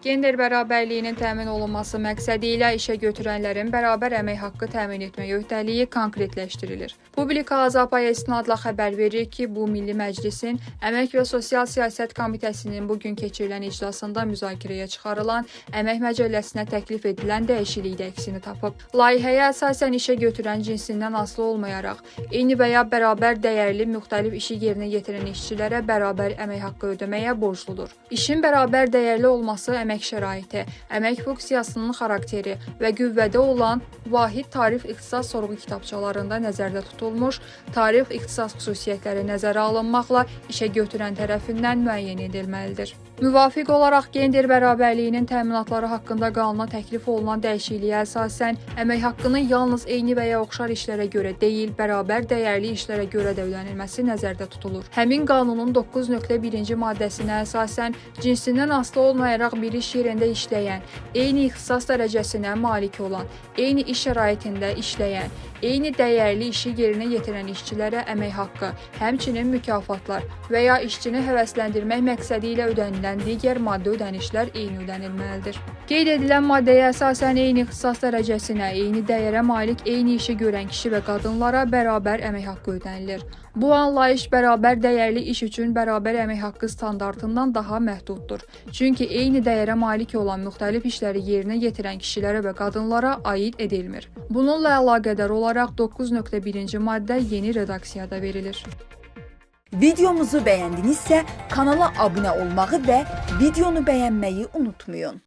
Gender bərabərliyinin təmin olunması məqsədi ilə işə götürənlərin bərabər əmək haqqı təmin etmə öhdəliyi konkretləşdirilir. Publika Azapaya istinadla xəbər verir ki, bu Milli Məclisin Əmək və Sosial Siyasət Komitəsinin bugün keçirilən iclasında müzakirəyə çıxarılan Əmək Məcəlləsinə təklif edilən dəyişiklik də əksini tapıb. Layihəyə əsasən işə götürən cinsindən asılı olmayaraq, eyni və ya bərabər dəyərli müxtəlif işi yerinə yetirən işçilərə bərabər əmək haqqı ödəməyə borcludur. İşin bərabər dəyərli olması əmək şəraiti, əmək funksiyasının xarakteri və qüvvədə olan vahid tarif ixtisas sorğu kitabçalarında nəzərdə tutulmuş, tarif ixtisas xüsusiyyətləri nəzərə alınmaqla işə götürən tərəfindən müəyyən edilməlidir. Müvafiq olaraq gender bərabərliyinin təminatları haqqında qanuna təklif olunan dəyişikliyə əsasən əmək haqqının yalnız eyni və ya oxşar işlərə görə deyil, bərabər dəyərli işlərə görə də ödənilməsi nəzərdə tutulur. Həmin qanunun 9.1-ci maddəsinə əsasən cinsindən asılı olmayaraq bir iş yerində işləyən, eyni ixtisas dərəcəsinə malik olan, eyni iş şəraitində işləyən, eyni dəyərli işi yerinə yetirən işçilərə əmək haqqı, həmçinin mükafatlar və ya işçini həvəsləndirmək məqsədi ilə ödənilən digər maddi ödənişlər eyni ödənilməlidir. Qeyd edilən maddəyə əsasən eyni ixtisas dərəcəsinə, eyni dəyərə malik eyni işi görən kişi və qadınlara bərabər əmək haqqı ödənilir. Bu anlayış bərabər dəyərli iş üçün bərabər əmək haqqı standartından daha məhduddur. Çünki eyni dəyərə malik olan müxtəlif işləri yerinə yetirən kişilərə və qadınlara aid edilmir. Bununla əlaqədar olaraq 9.1-ci maddə yeni redaksiyada verilir. Videomuzu bəyəndinizsə kanala abunə olmağı və videonu bəyənməyi unutmayın.